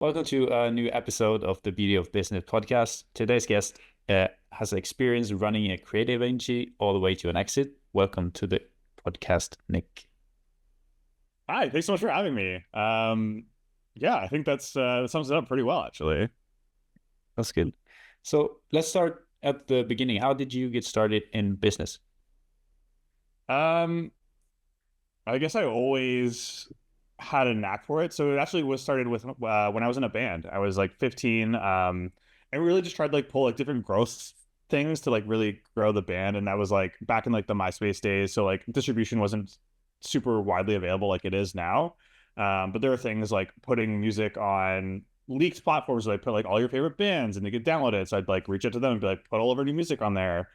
Welcome to a new episode of the Beauty of Business podcast. Today's guest has experience running a creative agency all the way to an exit. Welcome to the podcast, Nick. Hi, thanks so much for having me. Yeah, I think that sums it up pretty well, actually. That's good. So let's start at the beginning. How did you get started in business? Um, I guess I always had a knack for it. So it actually was started with when I was in a band. I was like 15, and we really just tried to like pull like different growth things to like really grow the band. And that was like back in like the MySpace days. So like distribution wasn't super widely available like it is now. But there are things like putting music on leaked platforms where they put like all your favorite bands and they could download it. So I'd like reach out to them and be like, put all of our new music on there.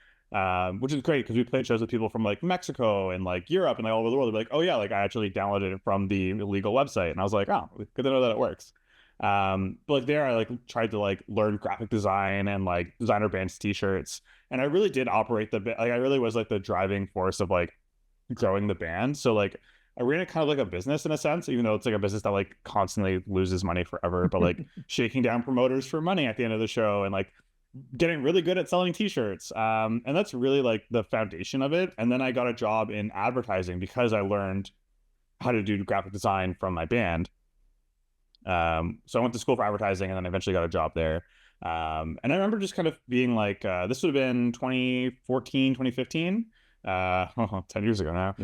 Which is great because we played shows with people from like Mexico and like Europe and like all over the world. They're like, oh yeah, like I actually downloaded it from the illegal website, and I was like, oh, good to know that it works. But like there, I like tried to like learn graphic design and like designer bands t-shirts, and I really did operate the like I really was like the driving force of like growing the band. So like I ran it kind of like a business in a sense, even though it's like a business that like constantly loses money forever, but like shaking down promoters for money at the end of the show and like getting really good at selling t-shirts. And that's really like the foundation of it. And then I got a job in advertising because I learned how to do graphic design from my band. So I went to school for advertising and then eventually got a job there. And I remember just kind of being like, this would have been 2014, 2015, 10 years ago now.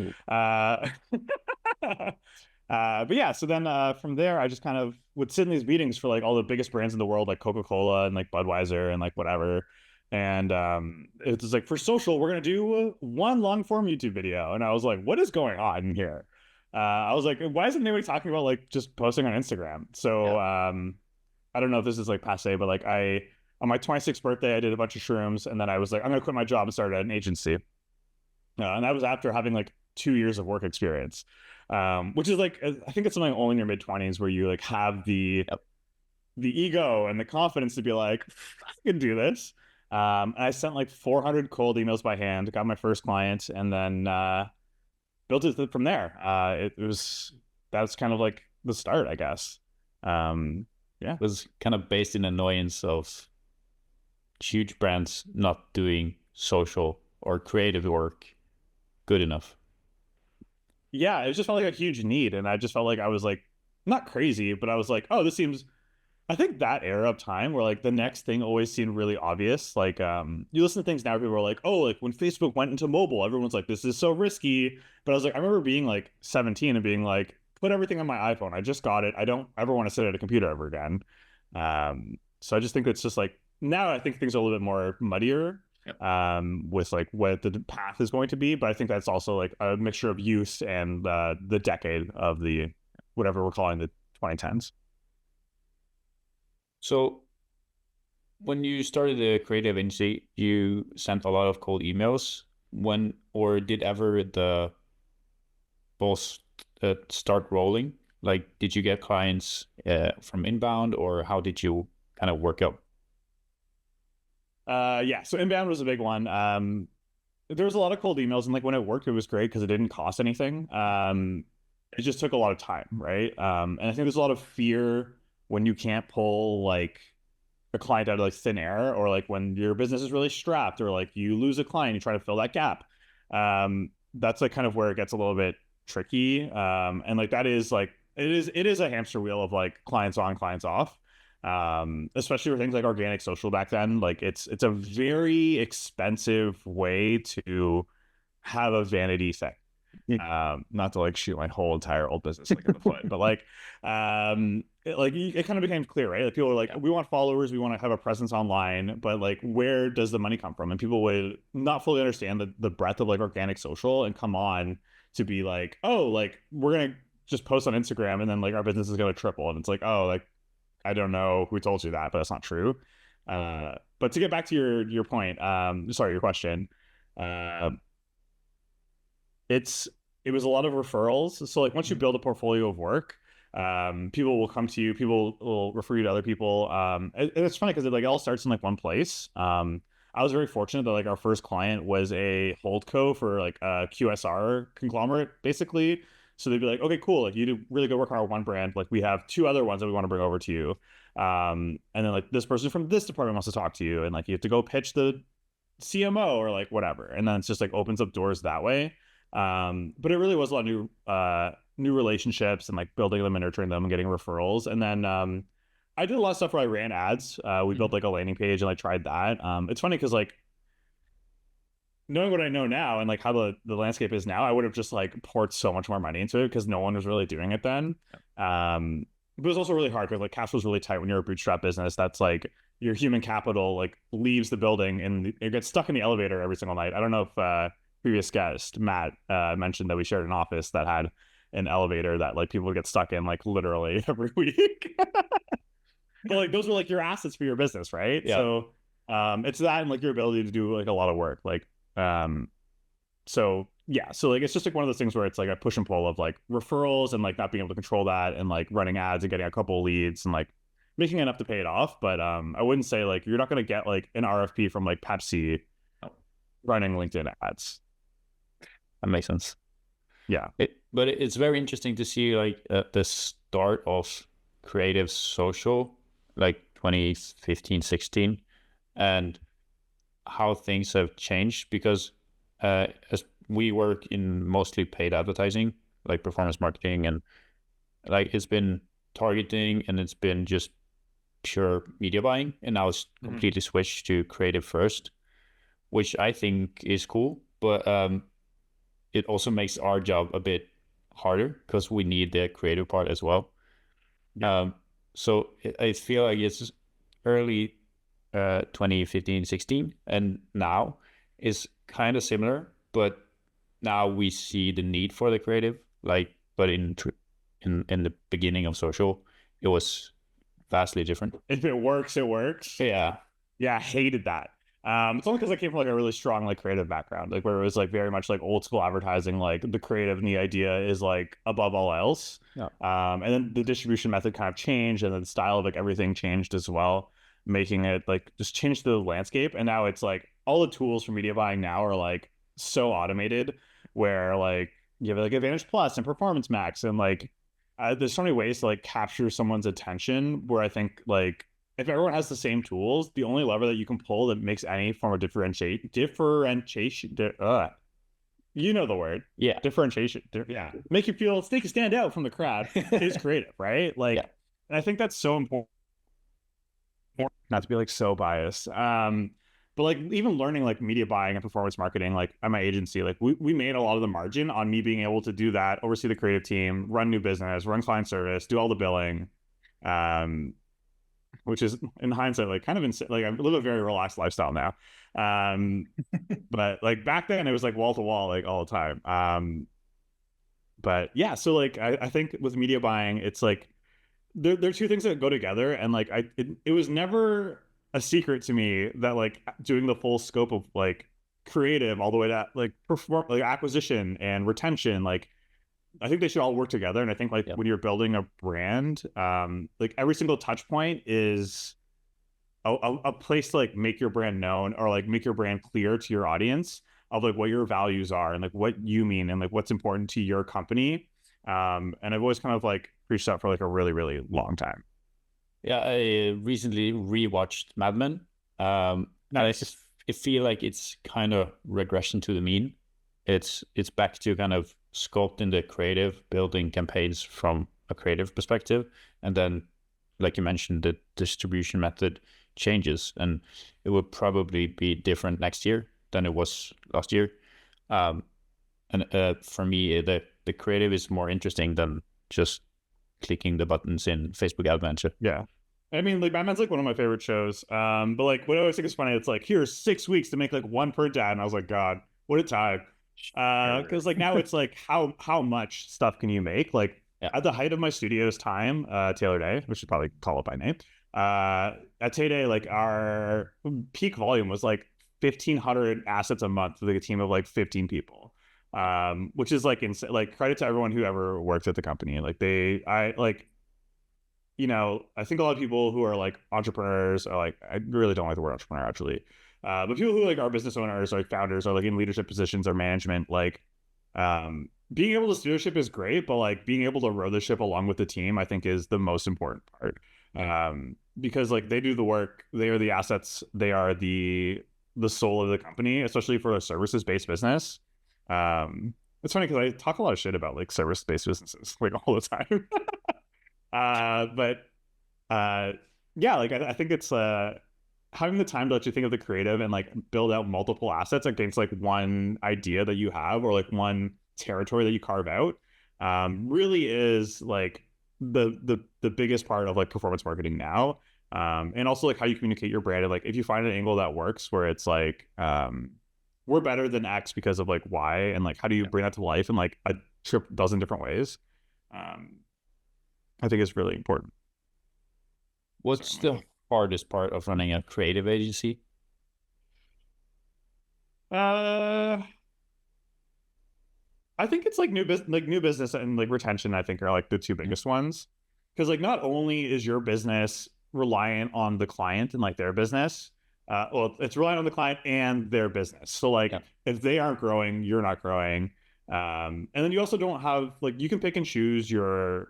But yeah, so then from there, I just kind of would sit in these meetings for like all the biggest brands in the world, like Coca-Cola and like Budweiser and like whatever. And it was like, for social, we're going to do one long form YouTube video. And I was like, what is going on here? I was like, why isn't anybody talking about like just posting on Instagram? So I don't know if this is like passe, but like on my 26th birthday, I did a bunch of shrooms. And then I was like, I'm going to quit my job and start an agency. And that was after having like 2 years of work experience, which is like, I think it's something only in your mid-20s where you like have the ego and the confidence to be like, I can do this. And I sent like 400 cold emails by hand, got my first client, and then built it from there. That's kind of like the start, I guess. Yeah. It was kind of based in annoyance of huge brands not doing social or creative work good enough. Yeah, it just felt like a huge need. And I just felt like I was like, not crazy, but I was like, oh, this seems, I think that era of time where like the next thing always seemed really obvious. Like you listen to things now, people are like, oh, like when Facebook went into mobile, everyone's like, this is so risky. But I was like, I remember being like 17 and being like, put everything on my iPhone. I just got it. I don't ever want to sit at a computer ever again. So I just think it's just like now I think things are a little bit more muddier. Yep. With like what the path is going to be, but I think that's also like a mixture of youth and the decade of the whatever we're calling the 2010s. So when you started the creative agency, you sent a lot of cold emails. When or did ever the balls start rolling? Like, did you get clients from inbound, or how did you kind of work out? Yeah, so inbound was a big one. There was a lot of cold emails, and like when it worked, it was great because it didn't cost anything. It just took a lot of time, right? And I think there's a lot of fear when you can't pull like a client out of like thin air, or like when your business is really strapped, or like you lose a client, you try to fill that gap. That's like kind of where it gets a little bit tricky. And like that is like it is a hamster wheel of like clients on, clients off. Especially for things like organic social back then. Like it's a very expensive way to have a vanity thing. Not to like shoot my whole entire old business like in the foot, but like it kind of became clear, right? Like people were like, we want followers, we want to have a presence online, but like where does the money come from? And people would not fully understand the breadth of like organic social and come on to be like, oh, like we're gonna just post on Instagram and then like our business is gonna triple. And it's like, oh, like I don't know who told you that, but that's not true. But to get back to your point, sorry, your question, uh, it was a lot of referrals. So like once you build a portfolio of work, people will come to you, people will refer you to other people. And it's funny because it all starts in like one place. I was very fortunate that like our first client was a holdco for like a QSR conglomerate, basically. So they'd be like, okay, cool. Like you do really good work on our one brand. Like we have two other ones that we want to bring over to you. And then like this person from this department wants to talk to you, and like you have to go pitch the CMO or like whatever. And then it's just like opens up doors that way. But it really was a lot of new relationships and like building them and nurturing them and getting referrals. And then I did a lot of stuff where I ran ads. We built like a landing page and I tried that. It's funny because like knowing what I know now and like how the landscape is now, I would have just like poured so much more money into it because no one was really doing it then. But it was also really hard because like cash was really tight when you're a bootstrap business. That's like your human capital like leaves the building and it gets stuck in the elevator every single night. I don't know if previous guest Matt mentioned that we shared an office that had an elevator that like people would get stuck in like literally every week. But like those are like your assets for your business, right? Yeah. So it's that and like your ability to do like a lot of work. Like so yeah, so like it's just like one of those things where it's like a push and pull of like referrals and like not being able to control that and like running ads and getting a couple of leads and like making enough to pay it off. But I wouldn't say like you're not gonna get like an RFP from like Pepsi running LinkedIn ads. That makes sense. Yeah. But it's very interesting to see like the start of creative social, like 2015, 16, and how things have changed because as we work in mostly paid advertising, like performance marketing, and like it's been targeting and it's been just pure media buying, and now it's completely switched to creative first, which I think is cool, but it also makes our job a bit harder because we need the creative part as well. Yeah. So I feel like it's early 2015, 16, and now is kind of similar, but now we see the need for the creative. Like, but in the beginning of social, it was vastly different. If it works, it works. Yeah. Yeah, I hated that. It's only because I came from like a really strong like creative background, like where it was like very much like old school advertising, like the creative and the idea is like above all else. Yeah. And then the distribution method kind of changed, and then the style of like everything changed as well, making it like just change the landscape. And now it's like all the tools for media buying now are like so automated, where like you have like Advantage Plus and Performance Max, and like there's so many ways to like capture someone's attention. Where I think like if everyone has the same tools, the only lever that you can pull that makes any form of differentiation, you know the word. Yeah. Differentiation. Yeah. Make you feel, make you stand out from the crowd is creative, right? Like, Yeah. And I think that's so important. Not to be like so biased. But like even learning like media buying and performance marketing, like at my agency, like we made a lot of the margin on me being able to do that, oversee the creative team, run new business, run client service, do all the billing. Which is in hindsight like kind of insane. Like I live a very relaxed lifestyle now, but like back then it was like wall to wall like all the time. But yeah, so like I think with media buying, it's like there are two things that go together, and like it was never a secret to me that like doing the full scope of like creative all the way to like perform like acquisition and retention, like I think they should all work together. And I think like when you're building a brand, like every single touch point is a place to like make your brand known or like make your brand clear to your audience of like what your values are and like what you mean and like what's important to your company. And I've always kind of like preached that for like a really, really long time. Yeah, I recently rewatched Mad Men. And I just feel like it's kind of regression to the mean. It's back to kind of sculpting the creative, building campaigns from a creative perspective, and then, like you mentioned, the distribution method changes, and it will probably be different next year than it was last year. And for me, the creative is more interesting than just clicking the buttons in Facebook Ad Manager. Yeah. I mean, like Batman's like one of my favorite shows. But like what I always think is funny, it's like here's 6 weeks to make like one per ad, and I was like, God, what a time. Because like now it's like how much stuff can you make? Like at the height of my studio's time, Taylor Day, we should probably call it by name. At Tay like our peak volume was like 1,500 assets a month with like a team of like 15 people. Which is like insane. Like credit to everyone who ever worked at the company. Like I think a lot of people who are like entrepreneurs are like, I really don't like the word entrepreneur actually. But people who like are business owners or like founders or like in leadership positions or management, like being able to steer the ship is great, but like being able to row the ship along with the team, I think is the most important part. Because like they do the work, they are the assets, they are the soul of the company, especially for a services based business. It's funny because I talk a lot of shit about like service based businesses like all the time. But yeah, like I think it's having the time to actually think of the creative and like build out multiple assets against like one idea that you have or like one territory that you carve out really is like the biggest part of like performance marketing now. And also like how you communicate your brand, and like if you find an angle that works where it's like we're better than X because of like Y, and like how do you bring that to life in like a dozen different ways, I think is really important. What's the hardest part of running a creative agency? I think it's like new business and like retention, I think are like the two biggest ones. Because like not only is your business reliant on the client and like their business, well, it's reliant on the client and their business. So like if they aren't growing, you're not growing. And then you also don't have like you can pick and choose your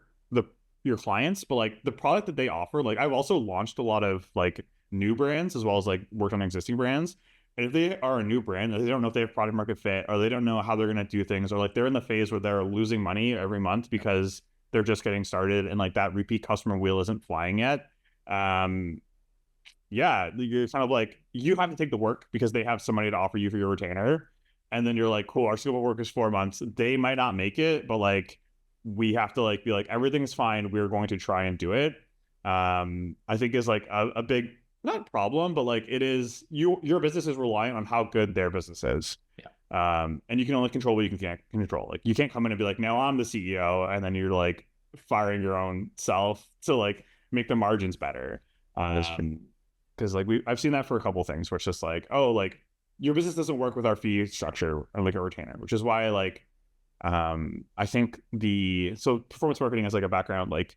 clients, but like the product that they offer, like I've also launched a lot of like new brands as well as like worked on existing brands. And if they are a new brand, they don't know if they have product market fit, or they don't know how they're going to do things, or like they're in the phase where they're losing money every month because they're just getting started and like that repeat customer wheel isn't flying yet. Yeah, you're kind of like, you have to take the work because they have some money to offer you for your retainer. And then you're like, cool, our scope of work is 4 months. They might not make it, but like, we have to like be like, everything's fine. We're going to try and do it. I think is like a big, not problem, but like it is, your business is reliant on how good their business is. And you can only control what you can control. Like you can't come in and be like, now I'm the CEO, and then you're like firing your own self to like make the margins better. Because like I've seen that for a couple of things where it's just like, oh, like your business doesn't work with our fee structure or like a retainer, which is why like I think so performance marketing has like a background, like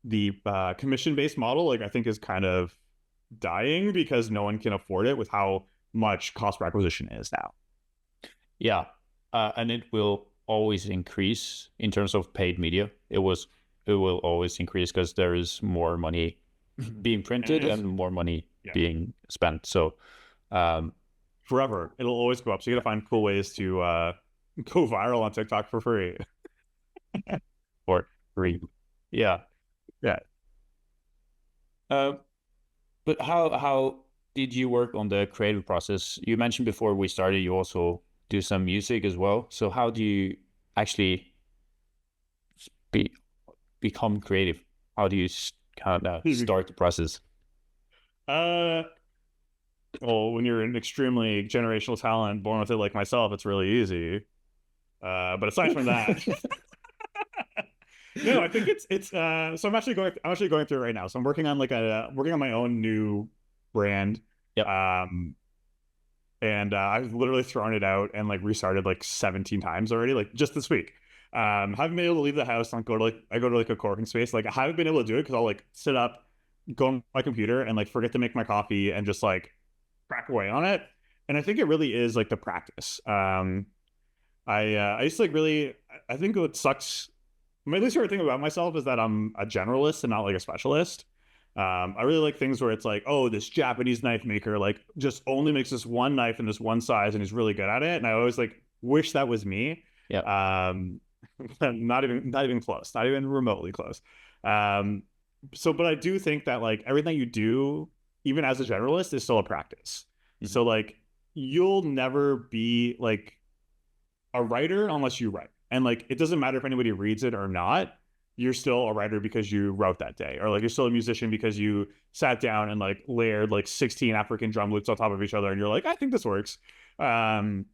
the commission based model, like I think is kind of dying because no one can afford it with how much cost per acquisition is now. Yeah, and it will always increase in terms of paid media. It will always increase because there is more money being printed and more money being spent. So forever, it'll always go up. So you got to find cool ways to go viral on TikTok for free. For free. Yeah. But how did you work on the creative process? You mentioned before we started, you also do some music as well. So how do you actually become creative? How do you kind of start the process? Well, when you're an extremely generational talent born with it like myself, it's really easy. But aside from that, no, I think it's so I'm actually going through it right now. So I'm working on working on my own new brand. Yep. And I've literally thrown it out and like restarted like 17 times already, like just this week. Haven't been able to leave the house and I go to like a co-working space. Like I haven't been able to do it because I'll like sit up, go on my computer and like forget to make my coffee and just like crack away on it. And I think it really is like the practice. I used to like really, I think what sucks, my least favorite thing about myself is that I'm a generalist and not like a specialist. I really like things where it's like, oh, this Japanese knife maker like just only makes this one knife in this one size and he's really good at it. And I always like wish that was me. Yeah. Not even close, not even remotely close. But I do think that like everything you do, even as a generalist, is still a practice. So like you'll never be like a writer unless you write. And like it doesn't matter if anybody reads it or not, you're still a writer because you wrote that day. Or like you're still a musician because you sat down and like layered like 16 African drum loops on top of each other and you're like, I think this works. And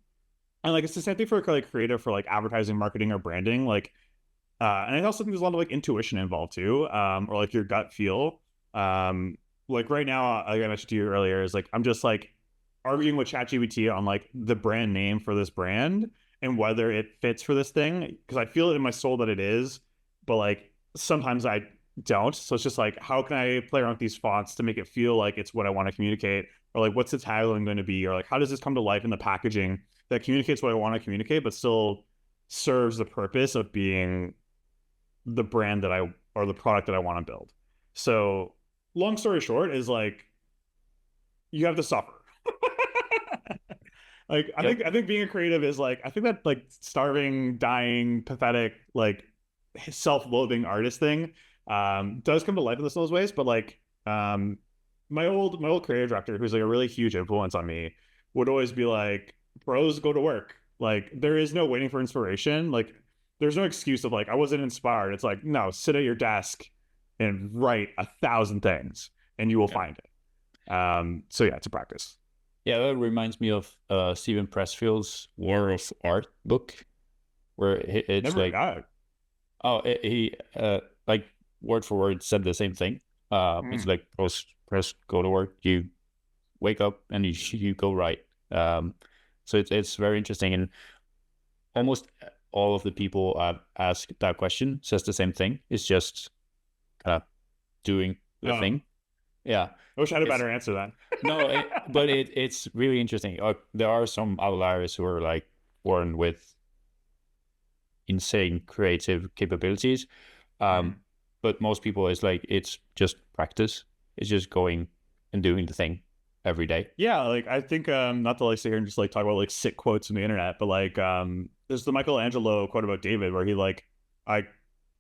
like it's the same thing for like creative, for like advertising, marketing, or branding. Like and I also think there's a lot of like intuition involved too, or like your gut feel. Like right now, like I mentioned to you earlier, is like I'm just like arguing with ChatGPT on like the brand name for this brand and whether it fits for this thing, because I feel it in my soul that it is, but like sometimes I don't. So it's just like, how can I play around with these fonts to make it feel like it's what I want to communicate, or like what's the tagline going to be, or like how does this come to life in the packaging that communicates what I want to communicate, but still serves the purpose of being the brand that I or the product that I want to build. So long story short is like you have to suffer. Like Yep. I think being a creative is like I think that like starving, dying, pathetic, like self-loathing artist thing does come to life in those ways. But like my old creative director, who's like a really huge influence on me, would always be like, "Pros, go to work." Like there is no waiting for inspiration. Like there's no excuse of like I wasn't inspired. It's like no, sit at your desk and write 1,000 things, and you will Yep. find it. So yeah, it's a practice. Yeah, that reminds me of Stephen Pressfield's War of Art book, where it's Never like, got it. oh, he like word for word said the same thing. It's Mm. like press go to work, you wake up and you go write. So it's very interesting, and almost all of the people I've asked that question says the same thing. It's just kind of doing the Oh, thing. Yeah, I wish I had a it's better answer then. no, but it's really interesting. There are some outliers who are like born with insane creative capabilities, Mhm. but most people is like it's just practice. It's just going and doing the thing every day. Yeah, like I think not to like sit here and just like talk about like sick quotes from the internet, but like there's the Michelangelo quote about David where he like I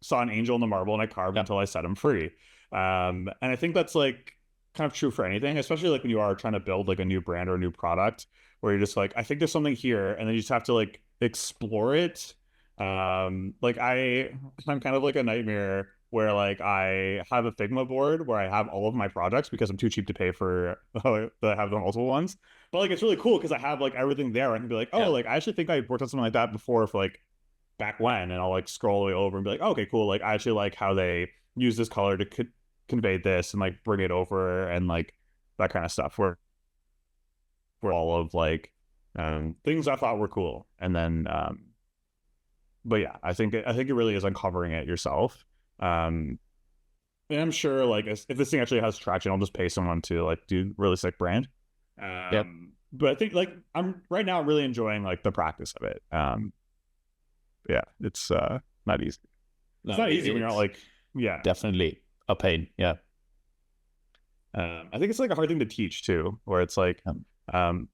saw an angel in the marble and I carved Yeah, until I set him free. And I think that's like kind of true for anything, especially like when you are trying to build like a new brand or a new product where you're just like, I think there's something here, and then you just have to like explore it. Like I'm kind of like a nightmare where like I have a Figma board where I have all of my projects because I'm too cheap to pay for to have the multiple ones. But like it's really cool because I have like everything there. I can be like, oh, yeah. like I actually think I worked on something like that before for like back when, and I'll like scroll all the way over and be like, oh, okay, cool. Like I actually like how they use this color to convey this and like bring it over and like that kind of stuff. Where all of like things I thought were cool, and then but yeah, I think it really is uncovering it yourself. Um, and I'm sure like if this thing actually has traction, I'll just pay someone to like do really sick brand. Yep. But I think like I'm right now really enjoying like the practice of it. Yeah, it's not easy. It's No, not easy when you're not it's like yeah. definitely a pain. Yeah. I think it's like a hard thing to teach too, where it's Um, um,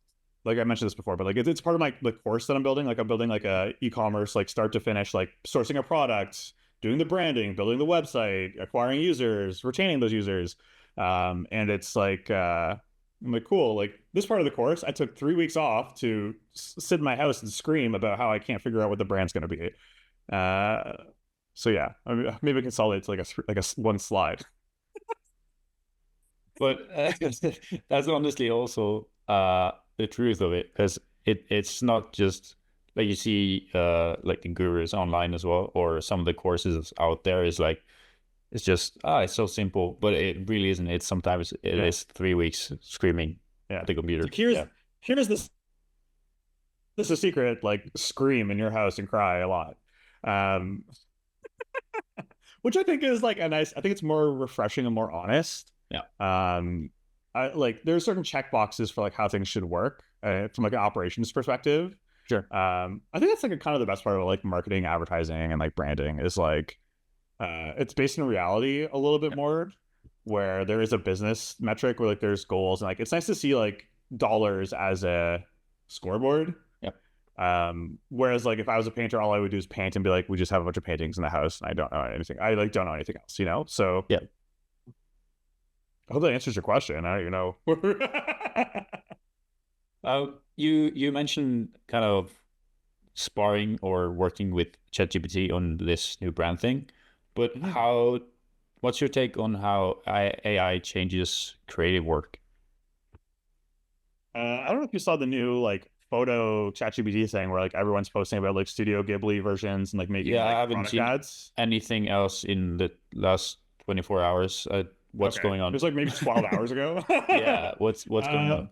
like I mentioned this before, but like it's part of my the course that I'm building. Like I'm building like a e-commerce, like start to finish, like sourcing a product, doing the branding, building the website, acquiring users, retaining those users. And it's like I'm like cool. Like this part of the course, I took 3 weeks off to sit in my house and scream about how I can't figure out what the brand's going to be. Uh, so yeah, I mean, maybe consolidate to like a one slide. but that's honestly also the truth of it, because it's not just like you see like the gurus online as well, or some of the courses out there is like it's just it's so simple, but it really isn't. It's sometimes it Yeah, is 3 weeks screaming yeah. at the computer. Like Yeah. here's this is a secret. Like scream in your house and cry a lot, um, which I think is like a nice. I think it's more refreshing and more honest. Yeah. Um, I like there's certain check boxes for like how things should work from like an operations perspective. Sure. I think that's like a kind of the best part of like marketing, advertising, and like branding is like it's based in reality a little bit Yeah. more, where there is a business metric where like there's goals and like it's nice to see like dollars as a scoreboard. Yeah. Whereas like if I was a painter, all I would do is paint and be like, we just have a bunch of paintings in the house and I don't know anything. I like don't know anything else, you know? So Yeah. I hope that answers your question. I don't even know. You mentioned kind of sparring or working with ChatGPT on this new brand thing, but what's your take on how AI changes creative work? I don't know if you saw the new like photo ChatGPT thing where like everyone's posting about like Studio Ghibli versions and like making Yeah, I like haven't product seen ads. anything else in the last 24 hours. What's Okay. going It on? was like maybe 12 hours ago. Yeah, what's going uh, on?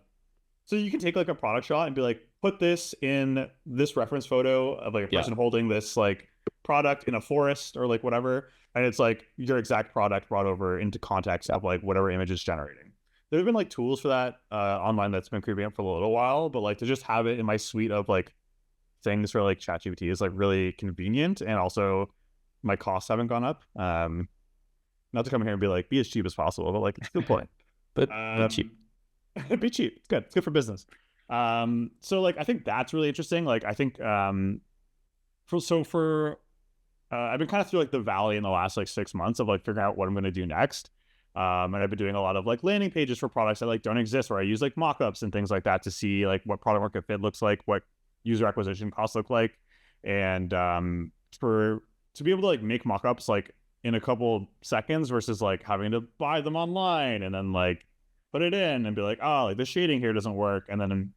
so you can take like a product shot and be like, put this in this reference photo of like a Yeah, person holding this like product in a forest or like whatever. And it's like your exact product brought over into context yeah, of like whatever image is generating. There have been like tools for that online that's been creeping up for a little while, but like to just have it in my suite of like things for like ChatGPT is like really convenient, and also my costs haven't gone up. Not to come here and be like, be as cheap as possible, but like it's a good point. But be cheap. Be cheap. It's good. It's good for business. So like I think that's really interesting. Like I think for I've been kind of through like the valley in the last like 6 months of like figuring out what I'm going to do next. And I've been doing a lot of like landing pages for products that like don't exist, where I use like mockups and things like that to see like what product market fit looks like, what user acquisition costs look like, and for to be able to like make mockups like in a couple seconds versus like having to buy them online and then like put it in and be like, oh, like the shading here doesn't work, and then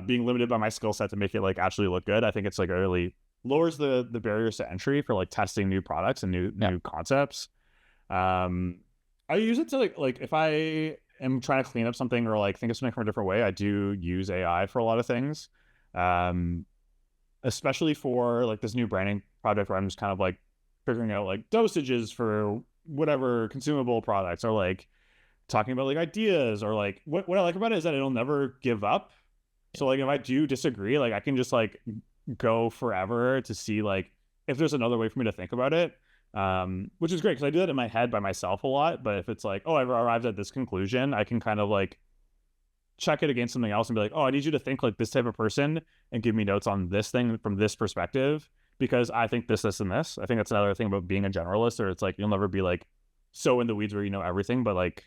being limited by my skill set to make it like actually look good. I think it's like a really lowers the barriers to entry for like testing new products and new concepts. I use it to like if I am trying to clean up something or like think of something from a different way, I do use AI for a lot of things. Especially for like this new branding project where I'm just kind of like figuring out like dosages for whatever consumable products, or like talking about like ideas, or like what I like about it is that it'll never give up. So like if I do disagree, like I can just like go forever to see like if there's another way for me to think about it, which is great because I do that in my head by myself a lot. But if it's like, oh, I've arrived at this conclusion, I can kind of like check it against something else and be like, oh, I need you to think like this type of person and give me notes on this thing from this perspective because I think this, and this. I think that's another thing about being a generalist, or it's like you'll never be like so in the weeds where you know everything. But like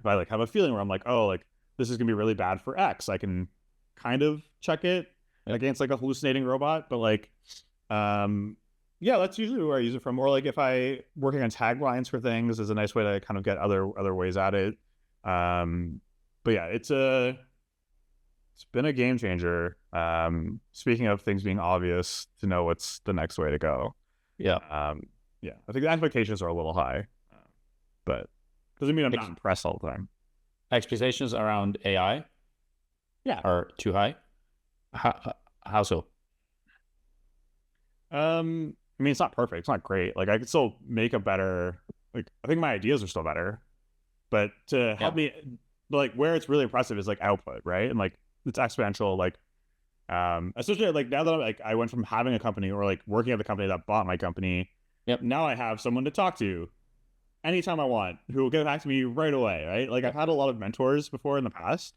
if I like have a feeling where I'm like, oh, like this is gonna be really bad for X, I can kind of check it against like a hallucinating robot. But like yeah, that's usually where I use it from. Or like if I working on taglines for things is a nice way to kind of get other ways at it. But yeah, it's been a game changer. Speaking of things being obvious, to know what's the next way to go. Yeah. Yeah, I think the expectations are a little high, but doesn't mean I'm not impressed all the time. Expectations around AI are too high. How so? I mean, it's not perfect. It's not great. Like I could still make a better. Like I think my ideas are still better, but to help me, like where it's really impressive is like output, right? And like it's exponential. Like, especially like now that I went from having a company or like working at the company that bought my company. Yep. Now I have someone to talk to anytime I want who will get back to me right away, right? Like I've had a lot of mentors before in the past,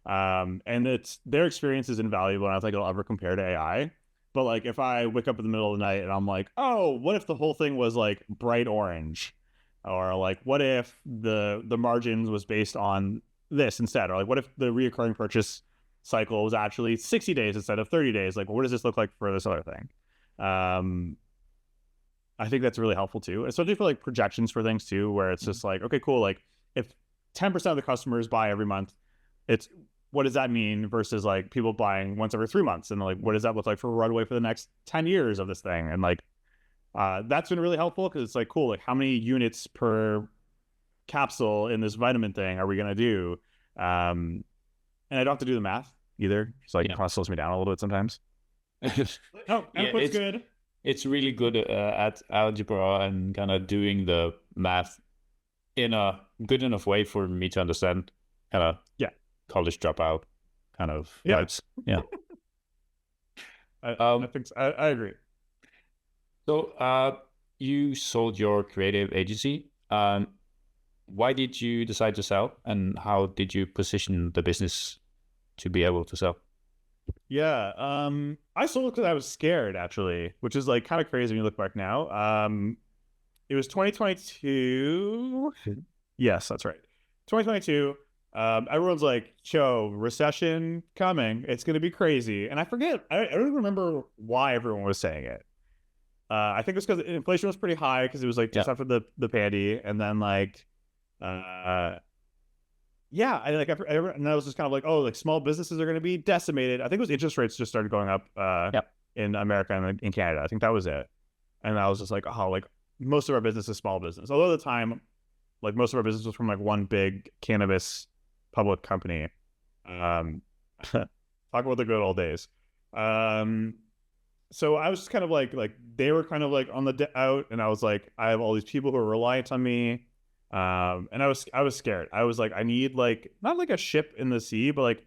and it's their experience is invaluable, and I don't think it'll ever compare to AI. But like if I wake up in the middle of the night and I'm like, oh, what if the whole thing was like bright orange, or like what if the margins was based on this instead, or like what if the reoccurring purchase cycle was actually 60 days instead of 30 days? Like what does this look like for this other thing? I think that's really helpful too, especially for like projections for things too, where it's just like, okay, cool. Like if 10% of the customers buy every month, it's what does that mean versus like people buying once every 3 months? And like, what does that look like for a runway for the next 10 years of this thing? And like, that's been really helpful because it's like, cool, like how many units per capsule in this vitamin thing are we going to do? And I don't have to do the math either. So like it kind of slows me down a little bit sometimes. No, output's good. It's really good at algebra and kind of doing the math in a good enough way for me to understand kind of college dropout kind of vibes. Yeah. I think so. I agree. So you sold your creative agency. Why did you decide to sell, and how did you position the business to be able to sell? Yeah, I sold it because I was scared, actually, which is like kind of crazy when you look back now. It was 2022. Yes, that's right. 2022. Everyone's like, "Yo, recession coming. It's gonna be crazy." And I forget. I don't even remember why everyone was saying it. I think it's because inflation was pretty high because it was like just after the pandy, and then like, yeah, and I was just kind of like, oh, like small businesses are going to be decimated. I think it was interest rates just started going up in America and in Canada. I think that was it. And I was just like, oh, like most of our business is small business. Although at the time, like most of our business was from like one big cannabis public company. Talk about the good old days. So I was just kind of like they were kind of like on the out, and I was like, I have all these people who are reliant on me. And I was scared. I was like, I need like not like a ship in the sea, but like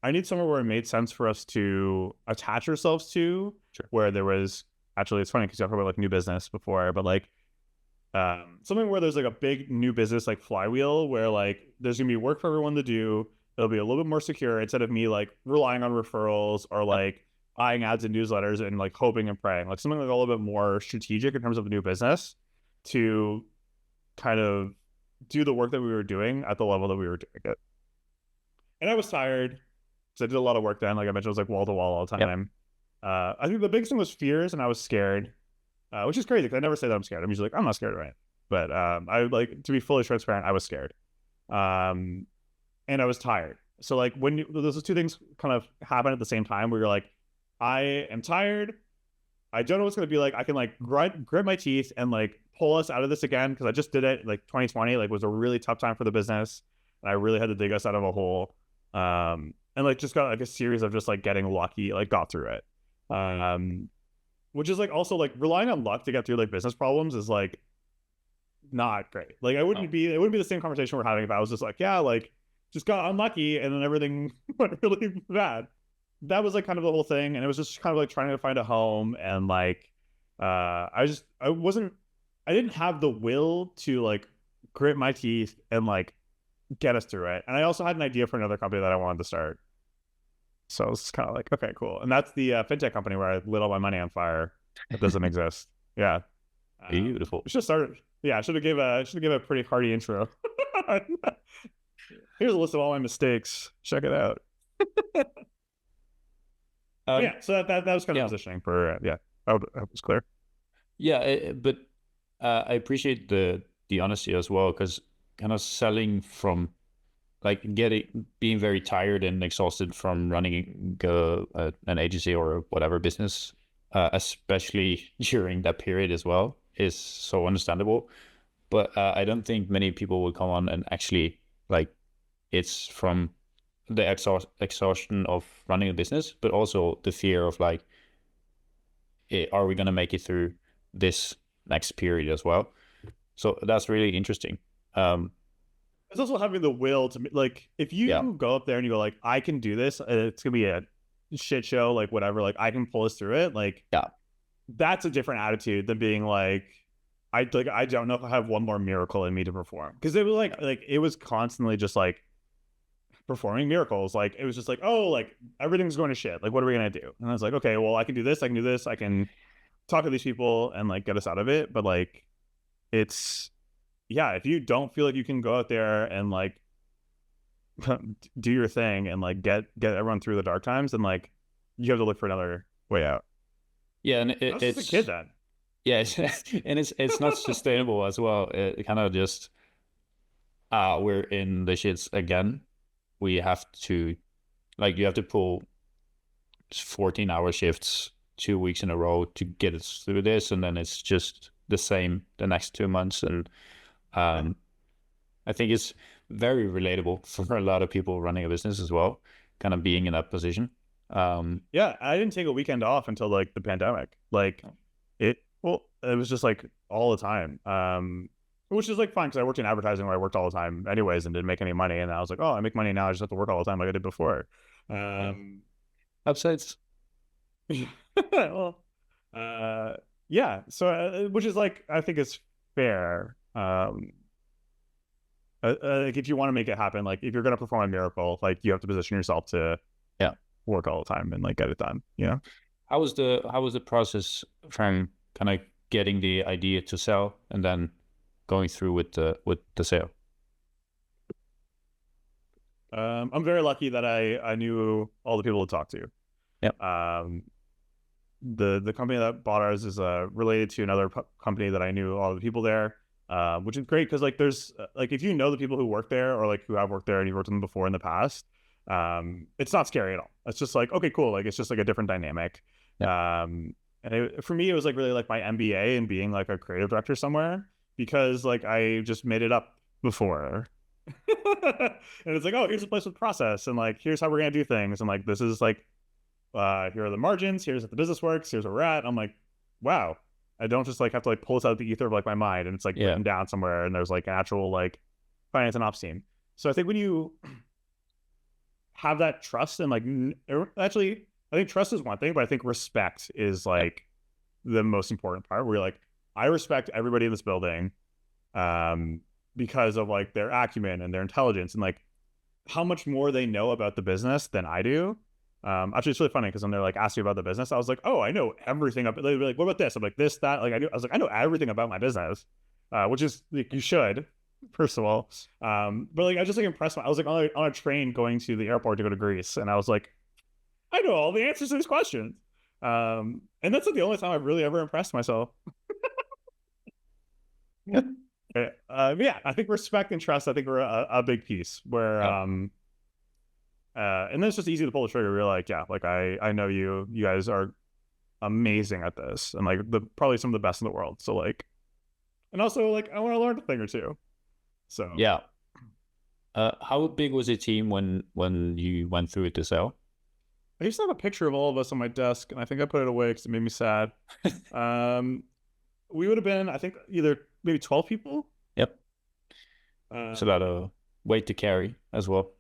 I need somewhere where it made sense for us to attach ourselves to, Sure. where there was actually, it's funny because you talked about like new business before, but like something where there's like a big new business like flywheel where like there's gonna be work for everyone to do. It'll be a little bit more secure instead of me like relying on referrals or Yep. like buying ads and newsletters and like hoping and praying. Like something like a little bit more strategic in terms of a new business to kind of do the work that we were doing at the level that we were doing it. And I was tired because I did a lot of work then. Like I mentioned, it was like wall to wall all the Yep. time. I think the biggest thing was fears, and I was scared, which is crazy because I never say that I'm scared. I'm usually like, I'm not scared, right? But I like to be fully transparent. I was scared, and I was tired. So like when those two things kind of happen at the same time, where you're like, I am tired. I don't know what's going to be like. I can like grit my teeth and like pull us out of this again because I just did it. Like 2020, like was a really tough time for the business, and I really had to dig us out of a hole. And like just got like a series of just like getting lucky, like got through it. Which is like also like relying on luck to get through like business problems is like not great. Like it wouldn't be the same conversation we're having if I was just like, yeah, like just got unlucky and then everything went really bad. That was like kind of the whole thing. And it was just kind of like trying to find a home and like I didn't have the will to like grit my teeth and like get us through it. And I also had an idea for another company that I wanted to start. So it's kind of like, okay, cool. And that's the fintech company where I lit all my money on fire. That doesn't exist. Yeah. Beautiful. Should have started. Yeah, I should have gave a pretty hearty intro. Here's a list of all my mistakes. Check it out. Yeah, so that was kind of Yeah. positioning for yeah. I hope it was clear. Yeah, but I appreciate the honesty as well, because kind of selling from like being very tired and exhausted from running an agency or whatever business, especially during that period as well, is so understandable. But I don't think many people will come on and actually like it's from the exhaustion of running a business, but also the fear of like, are we going to make it through this next period as well? So that's really interesting. It's also having the will to like if Yeah, you go up there and you go like I can do this, it's gonna be a shit show, like whatever, like I can pull us through it. Like yeah, that's a different attitude than being like I don't know if I have one more miracle in me to perform because it was like it was constantly just like performing miracles. Like it was just like, oh, like everything's going to shit. Like what are we gonna do? And I was like, okay, well I can do this. I can do this. I can talk to these people and like get us out of it. But like it's yeah, if you don't feel like you can go out there and like do your thing and like get everyone through the dark times, then like you have to look for another way out. yeah, and I was just a kid then. yeah, and it's not sustainable as well. It kind of just we're in the shits again. We have to like you have to pull 14-hour shifts 2 weeks in a row to get us through this, and then it's just the same the next 2 months. And I think it's very relatable for a lot of people running a business as well, kind of being in that position. Yeah, I didn't take a weekend off until like the pandemic. Like it was just like all the time. Which is like fine because I worked in advertising where I worked all the time anyways and didn't make any money. And I was like, oh, I make money now. I just have to work all the time like I did before. Upsides. Well, yeah. So, which is like, I think is fair. Like if you want to make it happen, like if you're going to perform a miracle, like you have to position yourself to Yeah. work all the time and like get it done. You know? How was the process from kind of getting the idea to sell and then going through with the sale? I'm very lucky that I knew all the people to talk to. Yep. The company that bought ours is related to another company that I knew all the people there, which is great because like there's like if you know the people who work there or like who have worked there and you've worked with them before in the past, it's not scary at all. It's just like okay, cool. Like it's just like a different dynamic. And for me, it was like really like my MBA and being like a creative director somewhere because like I just made it up before. And it's like, oh, here's a place with process and like here's how we're gonna do things and like this is like here are the margins, here's how the business works, here's where we're at. I'm like, wow, I don't just like have to like pull this out of the ether of like my mind and it's like written down somewhere and there's like an actual like finance and ops team. So I think when you have that trust and like actually, I think trust is one thing, but I think respect is like the most important part. Where you're like, I respect everybody in this building, because of like their acumen and their intelligence and like how much more they know about the business than I do. Actually, it's really funny because when they're like asking about the business, I was like, "Oh, I know everything about." They'd be like, "What about this?" I'm like, "This, that." Like, I was like, "I know everything about my business," which is like you should, first of all. But like, I was just like impressed. I was like on a train going to the airport to go to Greece, and I was like, "I know all the answers to these questions." And that's like the only time I've really ever impressed myself. Yeah. Yeah, I think respect and trust, I think are a big piece where, Yeah. and then it's just easy to pull the trigger. You're like, yeah, like I know you guys are amazing at this and like probably some of the best in the world. So like, and also like, I want to learn a thing or two. So Yeah. How big was the team when you went through it to sell? I used to have a picture of all of us on my desk and I think I put it away because it made me sad. Um, we would have been, I think either maybe 12 people. Yep. It's a lot Um, of weight to carry as well.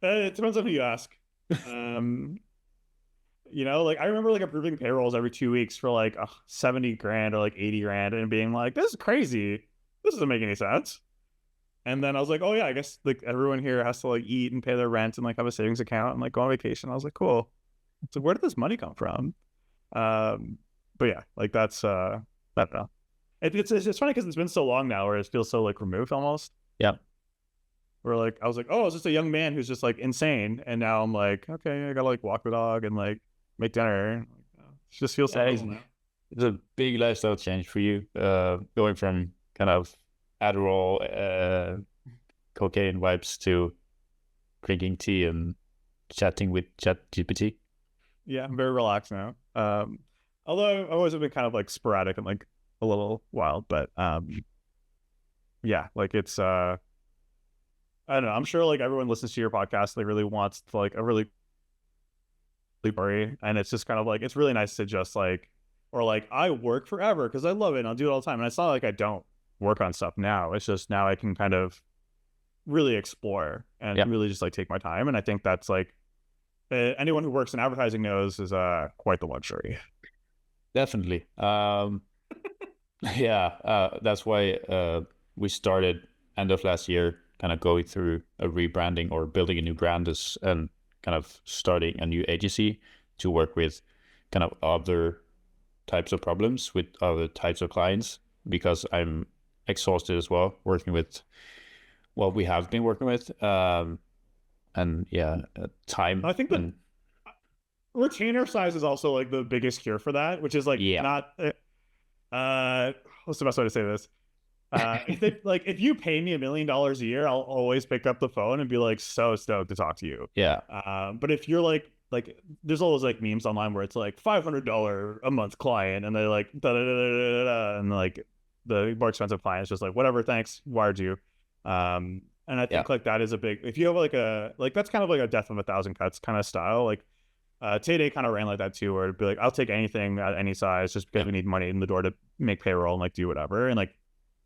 it depends on who you ask. Um, like I remember like approving payrolls every 2 weeks for like 70 grand or like 80 grand and being like, this is crazy. This doesn't make any sense. And then I was like, oh yeah, I guess like everyone here has to like eat and pay their rent and like have a savings account and like go on vacation. I was like, cool. So where did this money come from? Um, but yeah, like that's I don't know. It's funny because it's been so long now where it feels so like removed almost. Yeah. Where like I was like, oh, it's just a young man who's just like insane, and now I'm like, okay, I gotta like walk the dog and like make dinner. It just feels so Yeah, normal now. it's a big lifestyle change for you, going from kind of Adderall, cocaine vibes to drinking tea and chatting with ChatGPT. Yeah, I'm very relaxed now. Although I've always been kind of like sporadic and like a little wild, but yeah, like it's I don't know. I'm sure like everyone listens to your podcast, they really wants to, like a really story, and it's just kind of like it's really nice to just like or like I work forever because I love it and I'll do it all the time. And it's not like I don't work on stuff now. It's just now I can kind of really explore and Yeah, really just like take my time. And I think that's like anyone who works in advertising knows is quite the luxury. definitely. Yeah, that's why we started end of last year, kind of going through a rebranding or building a new brand and kind of starting a new agency to work with kind of other types of problems with other types of clients because I'm exhausted as well working with what we have been working with. And yeah, time I think that and retainer size is also like the biggest cure for that, which is like yeah, not what's the best way to say this? If you pay me $1 million a year, I'll always pick up the phone and be like so stoked to talk to you. yeah, But if you're like there's all those like memes online where it's like $500 a month client and they're like da, da, da, da, da, da, and like the more expensive client is just like whatever, thanks, wired you. And I yeah, think like that is a big if you have like that's kind of like a death of a thousand cuts kind of style. Like Tay kind of ran like that too, where it'd be like, I'll take anything at any size just because yeah, we need money in the door to make payroll and like do whatever. And like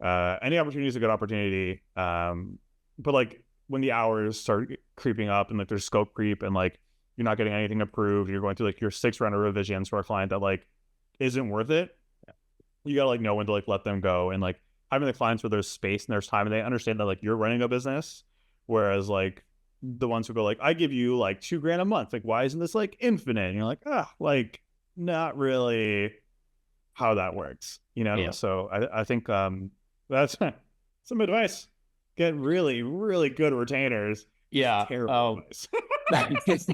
any opportunity is a good opportunity. But like when the hours start creeping up and like there's scope creep and like you're not getting anything approved, you're going through like your 6 round of revisions for a client that like isn't worth it. You gotta like know when to like let them go and like having the clients where there's space and there's time and they understand that like you're running a business, whereas like the ones who go like I give you like 2 grand a month, like why isn't this like infinite? And you're like like not really how that works, you know. yeah, So I think that's some advice. Get really really good retainers. yeah. Terrible advice.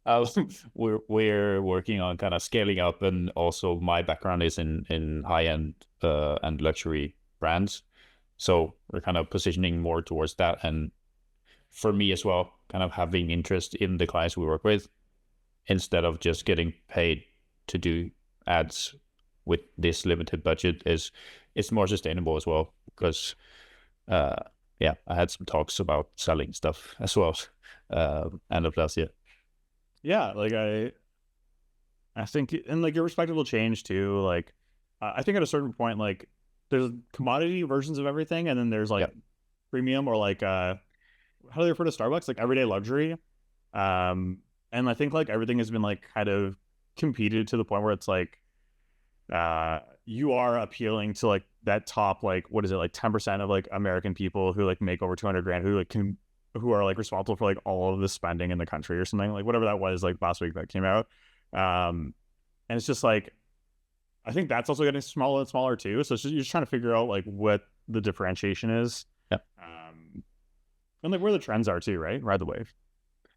Uh, we're working on kind of scaling up, and also my background is in high end and luxury brands, so we're kind of positioning more towards that. And for me as well, kind of having interest in the clients we work with instead of just getting paid to do ads with this limited budget is it's more sustainable as well because uh yeah, I had some talks about selling stuff as well end of last year. Yeah, like I think and like your perspective will change too. Like I think at a certain point, like there's commodity versions of everything, and then there's like Yeah, premium or like how do they refer to Starbucks? Like everyday luxury. And I think like everything has been like kind of competed to the point where it's like you are appealing to like that top, like what is it, like 10% of like American people who like make over 200 grand, who like can, who are like responsible for like all of the spending in the country or something, like whatever that was, like last week that came out. And it's just like, I think that's also getting smaller and smaller too. So it's just, you're just trying to figure out like what the differentiation is. Yeah. And like where the trends are too, right? Ride the wave.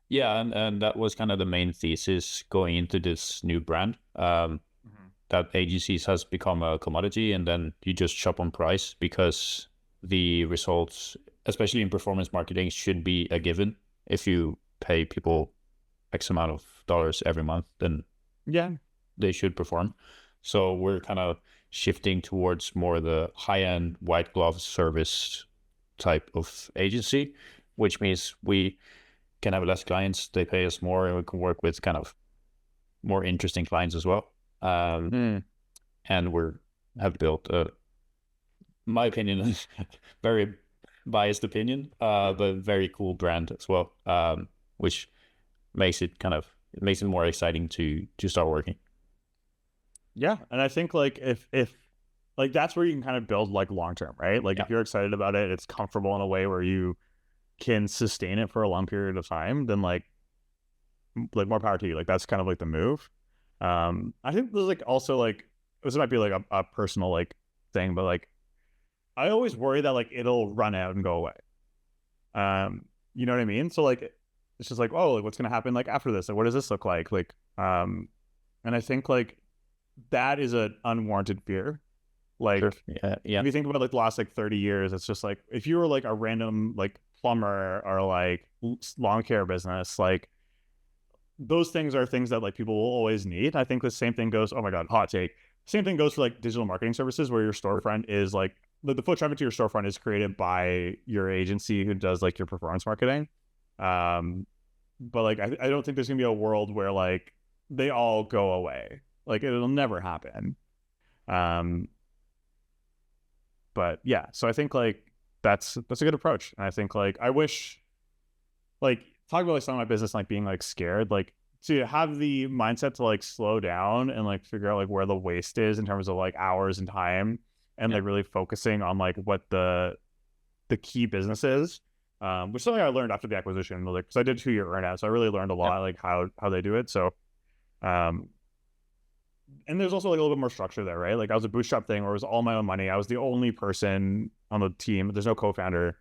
Yeah, and that was kind of the main thesis going into this new brand. That agencies has become a commodity, and then you just shop on price because the results, especially in performance marketing, should be a given. If you pay people X amount of dollars every month, then Yeah. they should perform. So we're kind of shifting towards more the high-end white glove service type of agency, which means we can have less clients, they pay us more, and we can work with kind of more interesting clients as well. And have built my opinion, very biased opinion, but very cool brand as well, which makes it more exciting to start working. Yeah. And I think like if like that's where you can kind of build like long term, right? Like if you're excited about it, it's comfortable in a way where you can sustain it for a long period of time, then like more power to you. Like that's kind of like the move. I think there's like also like this might be like a personal like thing, but like I always worry that like it'll run out and go away. You know what I mean? So like it's just like, oh, like what's gonna happen like after this? Like what does this look like? Like and I think like that is an unwarranted fear. Like Sure. Yeah. if you think about like the last like 30 years, it's just like if you were like a random like plumber or like lawn care business, like those things are things that like people will always need. I think the same thing goes, oh my God, hot take. Same thing goes for like digital marketing services where your storefront is like the foot traffic to your storefront is created by your agency who does like your performance marketing. But like I don't think there's gonna be a world where like they all go away. Like it'll never happen. But yeah, so I think like that's a good approach. And I think like I wish like talk about like some of my business like being like scared, like to have the mindset to like slow down and like figure out like where the waste is in terms of like hours and time and like really focusing on like what the key business is. Which is something I learned after the acquisition, like because I did 2-year earnout, so I really learned a lot like how they do it. So and there's also like a little bit more structure there, right? Like I was a bootstrap thing where it was all my own money. I was the only person on the team. There's no co-founder.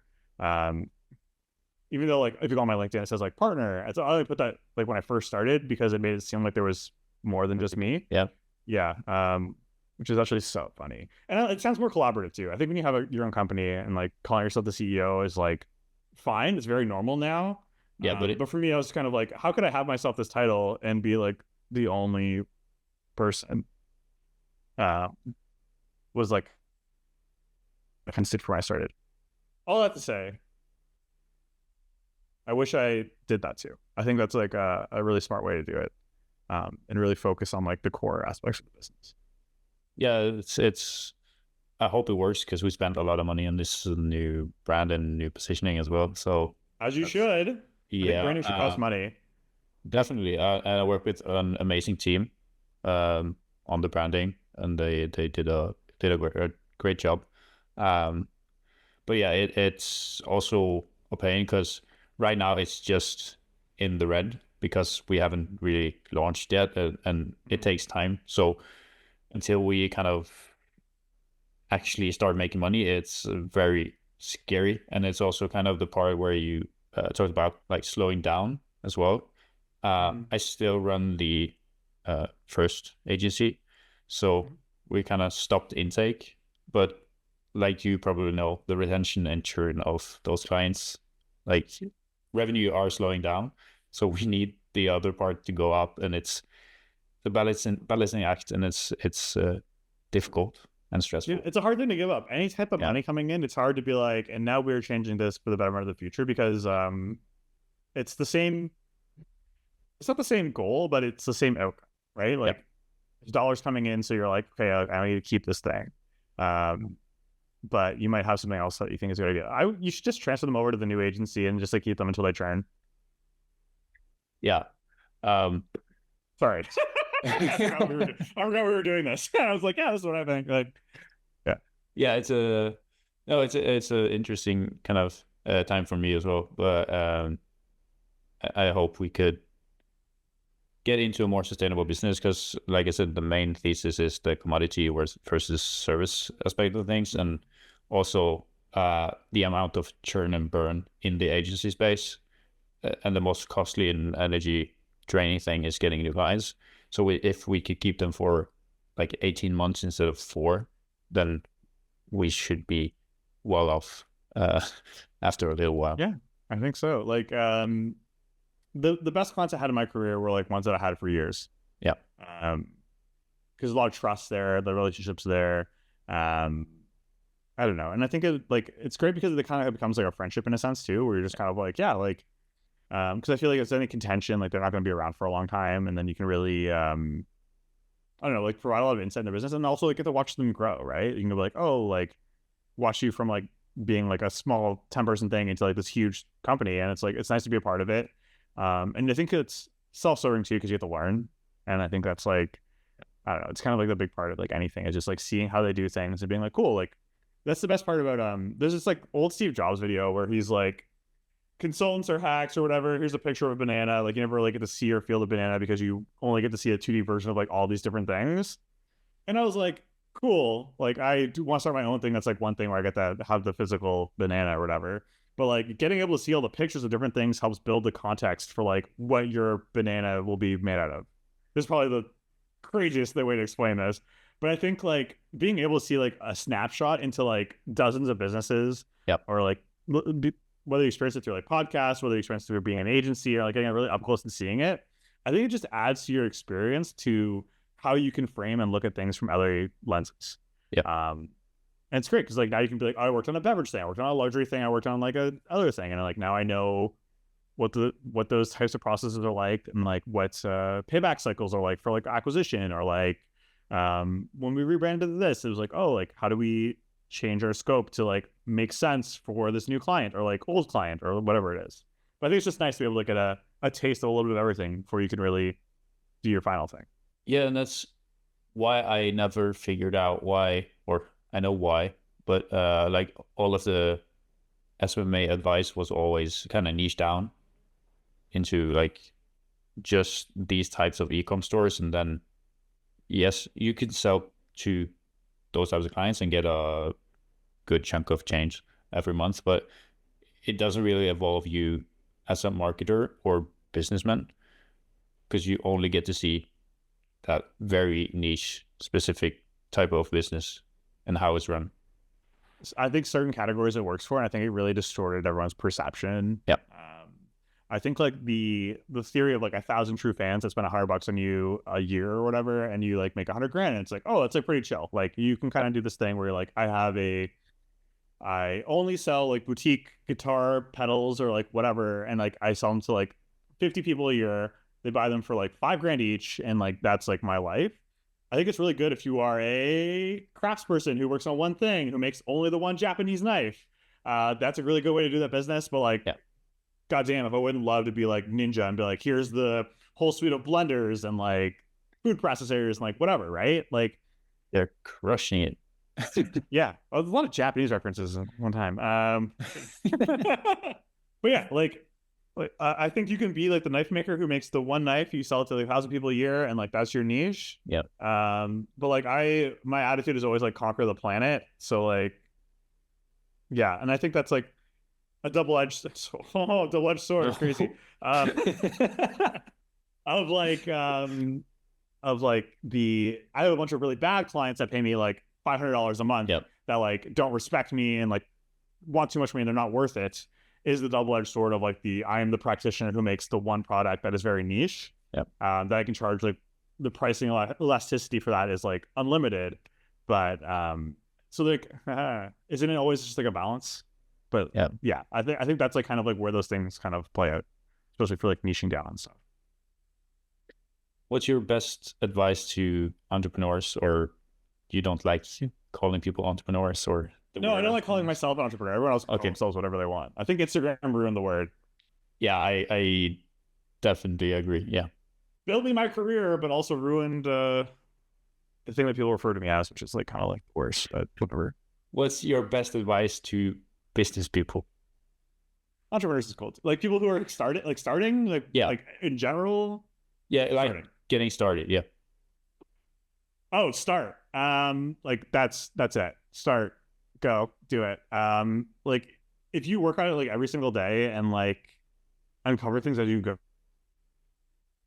Even though like if you go on my LinkedIn, it says like partner. So I only put that like when I first started because it made it seem like there was more than just me. Yeah. Which is actually so funny. And it sounds more collaborative too. I think when you have your own company and like calling yourself the CEO is like fine. It's very normal now. Yeah, but for me, I was kind of like, how could I have myself this title and be like the only person? Was like I kind of stick for when I started. All that to say, I wish I did that too. I think that's like a really smart way to do it, and really focus on like the core aspects of the business. Yeah, it's. I hope it works because we spent a lot of money on this new brand and new positioning as well. So as you should. Yeah, I think branding should cost money. Definitely. And I work with an amazing team on the branding, and they did a great job. But yeah, it's also a pain because right now it's just in the red because we haven't really launched yet, and it takes time. So until we kind of actually start making money, it's very scary. And it's also kind of the part where you talked about like slowing down as well. I still run the first agency, so we kind of stopped intake, but like you probably know, the retention and churn of those clients, like revenue are slowing down. So we need the other part to go up, and it's the balancing act, and it's difficult and stressful. Dude, it's a hard thing to give up. Any type of money coming in, it's hard to be like, and now we're changing this for the betterment of the future because it's the same. It's not the same goal, but it's the same outcome, right? Like there's dollars coming in, so you're like, okay, I need to keep this thing. but you might have something else that you think is a good idea. You should just transfer them over to the new agency and just like keep them until they churn. Yeah. Sorry. I forgot we were doing this. I was like, yeah, this is what I think. Like, yeah. Yeah, it's a interesting kind of time for me as well. But I hope we could get into a more sustainable business because, like I said, the main thesis is the commodity versus service aspect of things, and also the amount of churn and burn in the agency space. And the most costly and energy draining thing is getting new clients. So if we could keep them for like 18 months instead of 4, then we should be well off after a little while. Yeah, I think so. Like, the best clients I had in my career were like ones that I had for years. Yeah. Because a lot of trust there, the relationships there. I don't know. And I think it's great because it kind of becomes like a friendship in a sense too, where you're just kind of like, yeah, like, because I feel like if there's any contention, like they're not going to be around for a long time. And then you can really, I don't know, like provide a lot of insight in their business and also like get to watch them grow, right? You can be like, oh, like watch you from like being like a small 10-person thing into like this huge company. And it's like, it's nice to be a part of it. And I think it's self-serving too, because you have to learn. And I think that's like, I don't know, it's kind of like the big part of like anything is just like seeing how they do things and being like, cool, like that's the best part about, there's this like old Steve Jobs video where he's like, consultants or hacks or whatever, here's a picture of a banana. Like you never really get to see or feel the banana because you only get to see a 2D version of like all these different things. And I was like, cool. Like I do want to start my own thing. That's like one thing where I get to have the physical banana or whatever. But like getting able to see all the pictures of different things helps build the context for like what your banana will be made out of. This is probably the craziest way to explain this. But I think like being able to see like a snapshot into like dozens of businesses, Yep. or like whether you experience it through like podcasts, whether you experience it through being an agency or like getting really up close and seeing it, I think it just adds to your experience to how you can frame and look at things from other lenses. Yeah. And it's great because like now you can be like, oh, I worked on a beverage thing, I worked on a luxury thing, I worked on like a other thing, and like now I know what those types of processes are like, and like what payback cycles are like for like acquisition, or like when we rebranded this, it was like, oh, like how do we change our scope to like make sense for this new client or like old client or whatever it is. But I think it's just nice to be able to get a taste of a little bit of everything before you can really do your final thing. Yeah, and that's why I never figured out why, or I know why, but like all of the SMA advice was always kind of niche down into like just these types of e-com stores, and then yes, you could sell to those types of clients and get a good chunk of change every month, but it doesn't really evolve you as a marketer or businessman because you only get to see that very niche specific type of business and how it's run. I think certain categories it works for, and I think it really distorted everyone's perception. Yeah. I think like the theory of like 1,000 true fans that spend $100 on you a year or whatever, and you like make 100 grand, and it's like, oh, that's like pretty chill. Like you can kind of do this thing where you're like, I only sell like boutique guitar pedals or like whatever, and like I sell them to like 50 people a year. They buy them for like $5,000 each, and like that's like my life. I think it's really good if you are a craftsperson who works on one thing, who makes only the one Japanese knife. That's a really good way to do that business. But like, yeah. Goddamn, if I wouldn't love to be like Ninja and be like, here's the whole suite of blenders and like food processors and like whatever, right? Like they're crushing it. Yeah, a lot of Japanese references at one time. But yeah, like I think you can be like the knife maker who makes the one knife, you sell it to like 1,000 people a year, and like that's your niche. Yeah. But like my attitude is always like conquer the planet. So like, yeah, and I think that's like a double-edged sword. It's crazy. Of like I have a bunch of really bad clients that pay me like $500 a month. Yep. That like don't respect me and like want too much from me and they're not worth it. Is the double-edged sword of like I am the practitioner who makes the one product that is very niche. Yep. That I can charge like the pricing elasticity for that is like unlimited. But so like isn't it always just like a balance? But yeah, I think that's like kind of like where those things kind of play out, especially for like niching down and stuff. What's your best advice to entrepreneurs, or you don't like calling people entrepreneurs, or the No, I word don't like calling entrepreneurs. myself an entrepreneur. Everyone else can call Okay. themselves whatever they want. I think Instagram ruined the word. Yeah, I definitely agree. Yeah. Built me my career, but also ruined the thing that people refer to me as, which is like kind of like worse, but whatever. What's your best advice to business people? Entrepreneurs is cool. Like people who are starting, Yeah. like in general, Yeah, like starting. getting started. Yeah. Oh, start. Like that's it. Start, go, do it. Like if you work on it like every single day and like uncover things that you go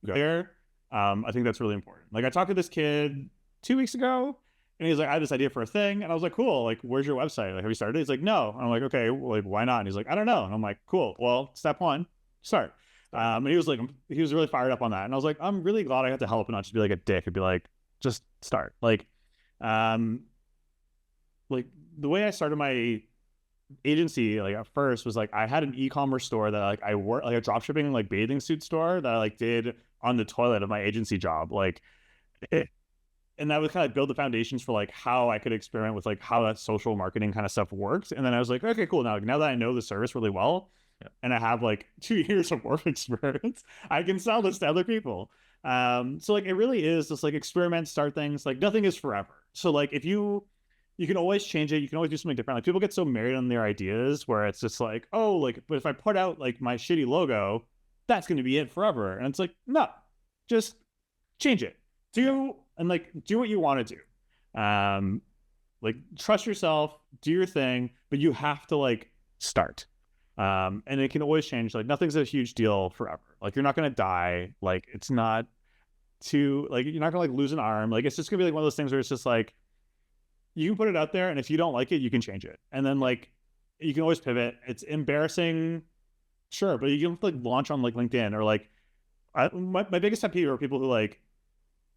there, I think that's really important. Like I talked to this kid 2 weeks ago, and he's like, I had this idea for a thing, and I was like, cool. Like, where's your website? Like, have you started? He's like, no. And I'm like, okay, well, like, why not? And he's like, I don't know. And I'm like, cool. Well, step one, start. And he was really fired up on that, and I was like, I'm really glad I got to help and not just be like a dick and be like, just start. Um, like the way I started my agency, like at first was like I had an e-commerce store that like I worked like a drop shipping like bathing suit store that I like did on the toilet of my agency job. It, and that would kind of build the foundations for like how I could experiment with like how that social marketing kind of stuff works. And then I was like, okay, cool. Now that I know the service really well, and I have like 2 years of work experience, I can sell this to other people. So like it really is just like experiment, start things. Like nothing is forever. So like if you can always change it. You can always do something different. Like people get so married on their ideas where it's just like, oh, like, but if I put out like my shitty logo, that's going to be it forever. And it's like, no, just change it. Do what you want to do. Like trust yourself, do your thing, but you have to like start. And it can always change. Like nothing's a huge deal forever. Like you're not going to die. Like it's not too, like, you're not going to like lose an arm. Like it's just gonna be like one of those things where it's just like, you can put it out there, and if you don't like it, you can change it. And then like you can always pivot. It's embarrassing, sure, but you can like launch on like LinkedIn or like my biggest pet peeve are people who like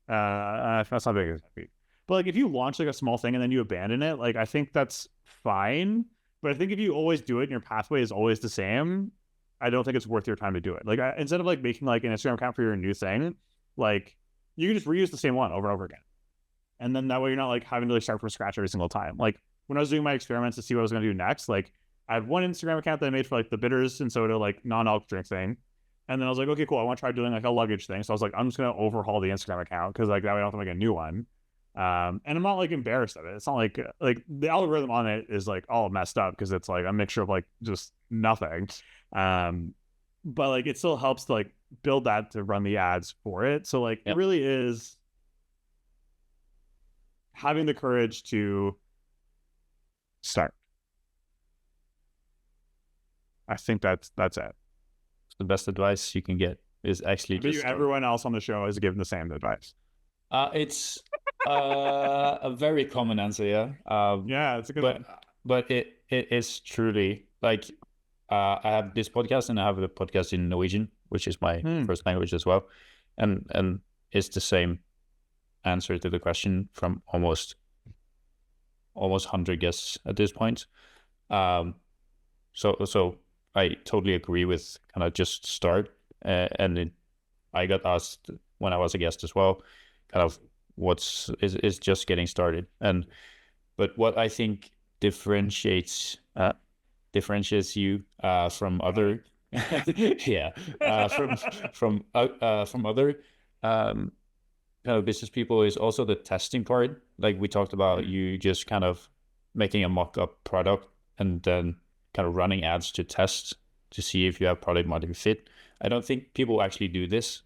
that's not biggest pet peeve. But like if you launch like a small thing and then you abandon it, like I think that's fine. But I think if you always do it and your pathway is always the same, I don't think it's worth your time to do it. Like instead of like making like an Instagram account for your new thing, like you can just reuse the same one over and over again. And then that way you're not like having to like start from scratch every single time. Like when I was doing my experiments to see what I was going to do next, like I had one Instagram account that I made for like the bitters and soda, like non-alcoholic drink thing. And then I was like, okay, cool. I want to try doing like a luggage thing. So I was like, I'm just going to overhaul the Instagram account because like that way I don't have to make a new one. And I'm not like embarrassed of it. It's not like the algorithm on it is like all messed up because it's like a mixture of like just nothing. But like it still helps to like build that to run the ads for it. So like it really is having the courage to start. I think that's it. The best advice you can get is actually just start. Everyone else on the show is giving the same advice. It's a very common answer, yeah. Yeah, it's a good one. But it is truly like I have this podcast and I have a podcast in Norwegian, which is my first language as well, and it's the same answer to the question from almost 100 guests at this point. So I totally agree with kind of just start, and I got asked when I was a guest as well, kind of is just getting started. But what I think differentiates you from other from other kind of business people is also the testing part. Like we talked about, you just kind of making a mock-up product and then kind of running ads to test to see if you have product market fit. I don't think people actually do this,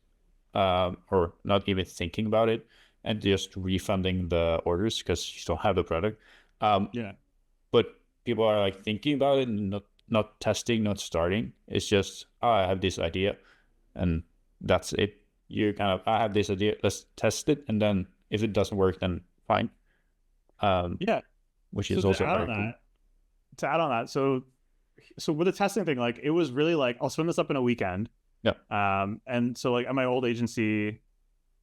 or not even thinking about it, and just refunding the orders because you don't have the product. But people are like thinking about it and not testing, not starting. It's just, oh, I have this idea, and that's it. You kind of, I have this idea, let's test it, and then if it doesn't work, then fine. Which is also very cool. To add on that, so with the testing thing, like it was really like I'll spin this up in a weekend. And so like at my old agency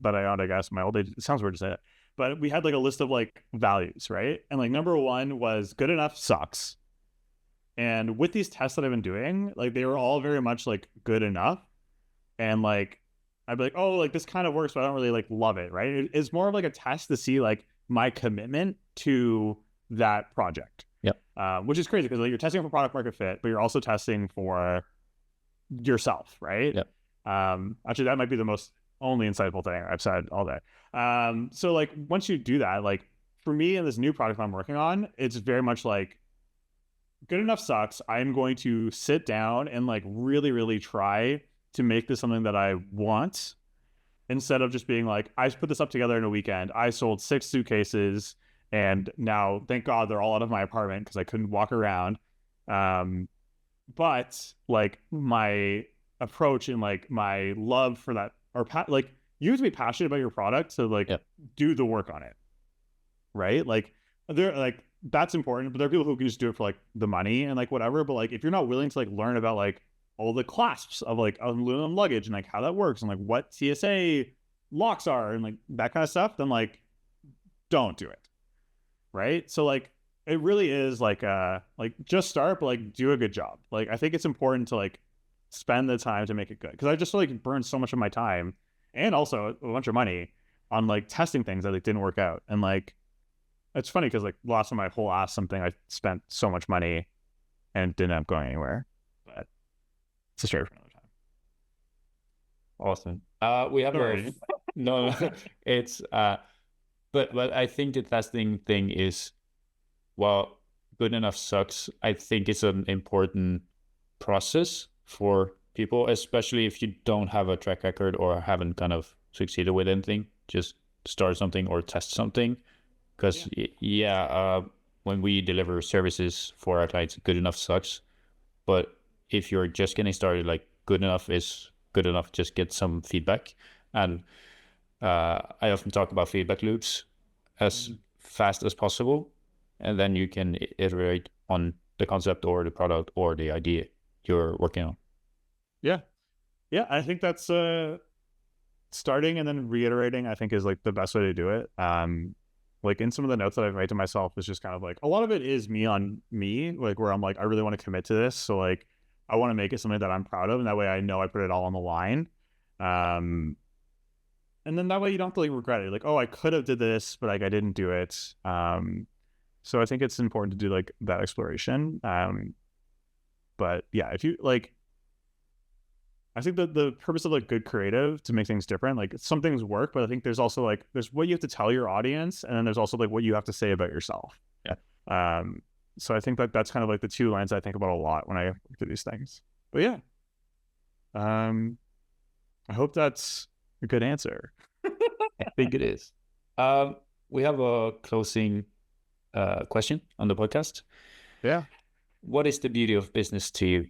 that I owned, I guess it sounds weird to say that, but we had like a list of like values, right? And like number one was good enough sucks. And with these tests that I've been doing, like they were all very much like good enough, and like I'd be like, oh, like this kind of works, but I don't really like love it, right? It's more of like a test to see like my commitment to that project. Which is crazy because like you're testing for product market fit, but you're also testing for yourself, right? Yep. Actually, that might be the most only insightful thing I've said all day. So like once you do that, like for me and this new product I'm working on, it's very much like good enough sucks. I'm going to sit down and like really, really try to make this something that I want instead of just being like, I put this up together in a weekend. I sold 6 suitcases and now thank God they're all out of my apartment because I couldn't walk around. But like my approach and like my love for that or like you have to be passionate about your product to like Yep. do the work on it, right? Like they're like that's important, but there are people who can just do it for like the money and like whatever. But like if you're not willing to like learn about like all the clasps of like aluminum luggage and like how that works and like what TSA locks are and like that kind of stuff, then like don't do it, right? So like it really is like just start, but like do a good job. Like I think it's important to like spend the time to make it good because I just like burned so much of my time and also a bunch of money on like testing things that like didn't work out. And like it's funny because like last time I whole ass something I spent so much money and didn't end up going anywhere. But it's a story for another time. Awesome. We have Sorry. no, it's but I think the testing thing is, well, good enough sucks. I think it's an important process for people, especially if you don't have a track record or haven't kind of succeeded with anything. Just start something or test something. Because when we deliver services for our clients, good enough sucks. But if you're just getting started, like good enough is good enough. Just get some feedback. And I often talk about feedback loops as fast as possible. And then you can iterate on the concept or the product or the idea you're working on. Yeah. Yeah. I think that's starting and then reiterating, I think is like the best way to do it. Like in some of the notes that I've made to myself is just kind of like a lot of it is me on me, like where I'm like, I really want to commit to this. So like I want to make it something that I'm proud of. And that way I know I put it all on the line. And then that way you don't have to like regret it. Like, oh, I could have did this, but like I didn't do it. So I think it's important to do like that exploration. But yeah, if you like, I think that the purpose of like good creative to make things different, like some things work, but I think there's also like, there's what you have to tell your audience. And then there's also like what you have to say about yourself. Yeah. So I think that that's kind of like the two lines I think about a lot when I do these things, but yeah. I hope that's a good answer. I think it is. We have a closing question on the podcast. Yeah. What is the beauty of business to you?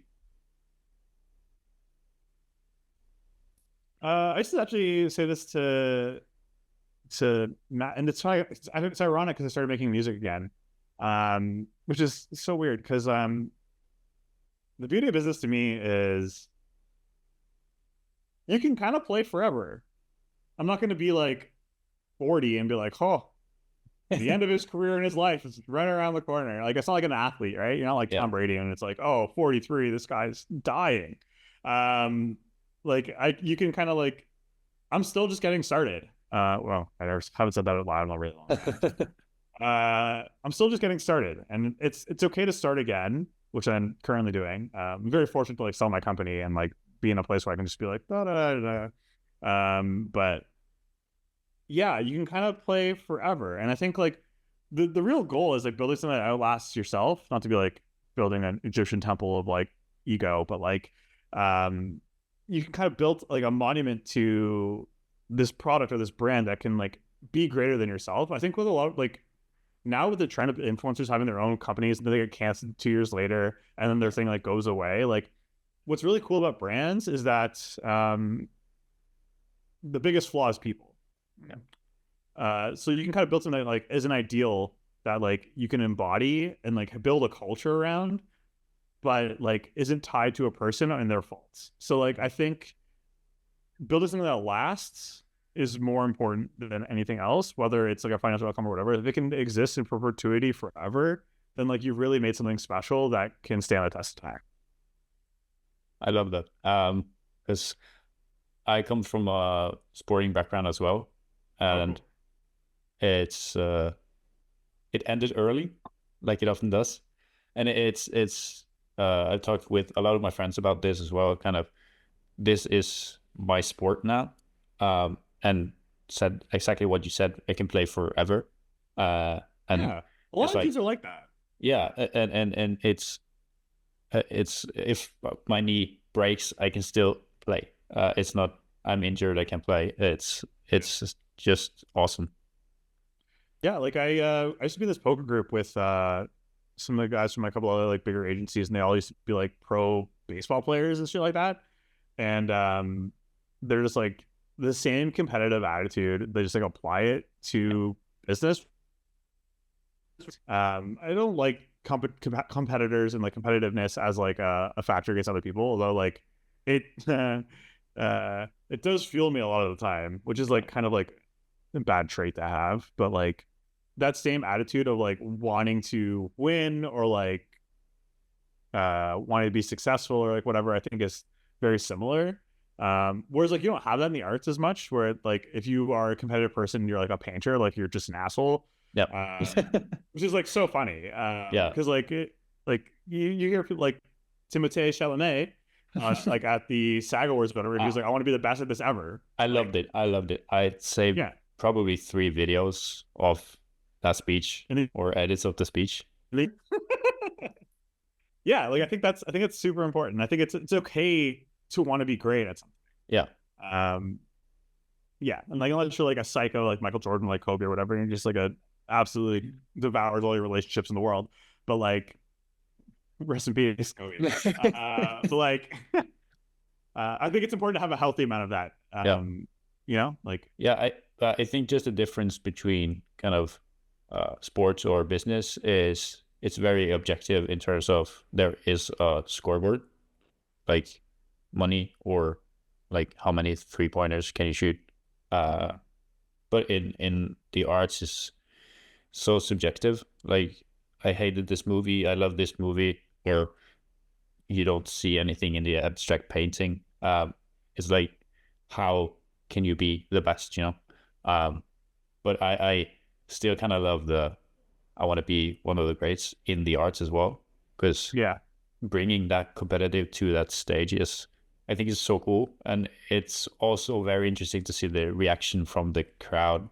I used to actually say this to Matt, and it's ironic because I started making music again, which is so weird because the beauty of business to me is you can kind of play forever. I'm not going to be like 40 and be like, oh, the end of his career and his life is right around the corner. Like it's not like an athlete, right? You're not like Tom Brady and it's like, oh, 43, this guy's dying. Like you can kind of like, I'm still just getting started. Well, I haven't said that out loud in a really long time. I'm still just getting started, and it's okay to start again, which I'm currently doing. I'm very fortunate to like sell my company and like be in a place where I can just be like, da, da, da, da. But yeah, you can kind of play forever, and I think like the real goal is like building something that outlasts yourself, not to be like building an Egyptian temple of like ego, but like you can kind of build like a monument to this product or this brand that can like be greater than yourself. I think with a lot of like now with the trend of influencers having their own companies and they get canceled 2 years later and then their thing like goes away. Like what's really cool about brands is that the biggest flaw is people. Yeah. So you can kind of build something that like is an ideal that like you can embody and like build a culture around, but like isn't tied to a person and their faults. So like I think building something that lasts is more important than anything else, whether it's like a financial outcome or whatever. If it can exist in perpetuity forever, then like you've really made something special that can stand the test of time. I love that. Because I come from a sporting background as well. And it ended early, like it often does. And I've talked with a lot of my friends about this as well. Kind of, this is my sport now, and said exactly what you said. I can play forever, and Yeah, a lot it's of like, kids are like that. yeah, and it's if my knee breaks, I can still play. It's not I'm injured, I can play. It's just awesome. Yeah, like I used to be in this poker group with some of the guys from a couple other like bigger agencies, and they all used to be like pro baseball players and shit like that. And they're just like the same competitive attitude. They just like apply it to business. I don't like competitors and like competitiveness as like a factor against other people, although like it it does fuel me a lot of the time, which is like kind of like a bad trait to have. But like that same attitude of like wanting to win or like wanting to be successful or like whatever, I think is very similar. Whereas like you don't have that in the arts as much, where like if you are a competitive person and you're like a painter, like you're just an asshole. Yep. Which is like so funny. Yeah. Because like you hear people like Timothée Chalamet, like at the SAG Awards, whatever, he was like, I want to be the best at this ever. I loved it. I loved it. I saved Yeah. probably 3 videos of that speech And or edits of the speech. yeah, like I think it's super important. I think it's okay to want to be great at something. Yeah. Yeah, and like unless you're like a psycho like Michael Jordan, like Kobe or whatever, and you're just like a absolutely devours all your relationships in the world. But like, rest in peace, Kobe. But like, I think it's important to have a healthy amount of that. Yeah. You know, like Yeah, I think just the difference between kind of sports or business is it's very objective in terms of there is a scoreboard, like money or like how many 3-pointers can you shoot. But in the arts is so subjective. Like I hated this movie, I love this movie, or you don't see anything in the abstract painting. It's like how can you be the best, you know? But I still kind of love I want to be one of the greats in the arts as well, because yeah, bringing that competitive to that stage is, I think, is so cool, and it's also very interesting to see the reaction from the crowd.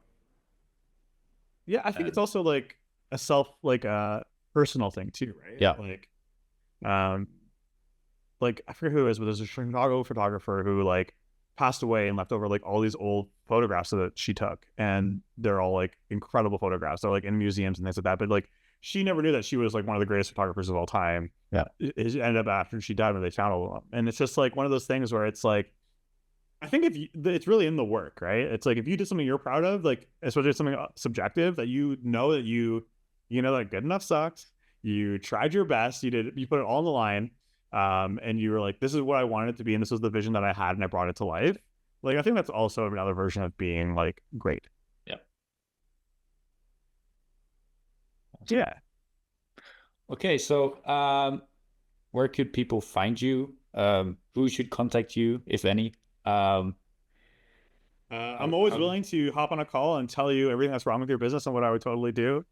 yeah. I think it's also like a personal thing too, right? Yeah, Um, like I forget who it is, but there's a Chicago photographer who like passed away and left over like all these old photographs that she took, and they're all like incredible photographs. They're like in museums and things like that. But like she never knew that she was like one of the greatest photographers of all time. yeah, It ended up after she died when they found all of them, and it's just like one of those things where it's like I think it's really in the work, right? It's like if you did something you're proud of, like especially something subjective that you know that good enough sucks. You tried your best. You put it all on the line, and you were like, this is what I wanted it to be, and this was the vision that I had, and I brought it to life. Like I think that's also another version of being like great. yeah. Yeah. Okay, so where could people find you? Who should contact you, if any? I'm always willing to hop on a call and tell you everything that's wrong with your business and what I would totally do.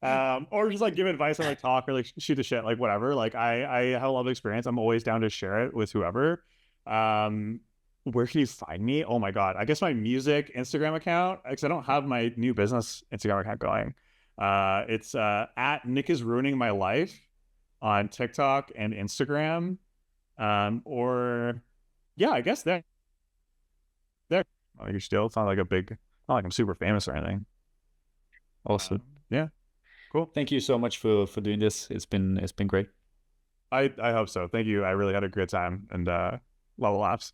Or just like give advice and like talk or like shoot the shit, like whatever. Like I have a lot of experience. I'm always down to share it with whoever. Where can you find me? Oh my God. I guess my music Instagram account, because I don't have my new business Instagram account going. It's at Nick is ruining my life on TikTok and Instagram. Or yeah, I guess there. Oh, you're still, it's not like not like I'm super famous or anything. Awesome. Yeah. Cool. Thank you so much for doing this. It's been great. I hope so. Thank you. I really had a good time and a lot of laughs.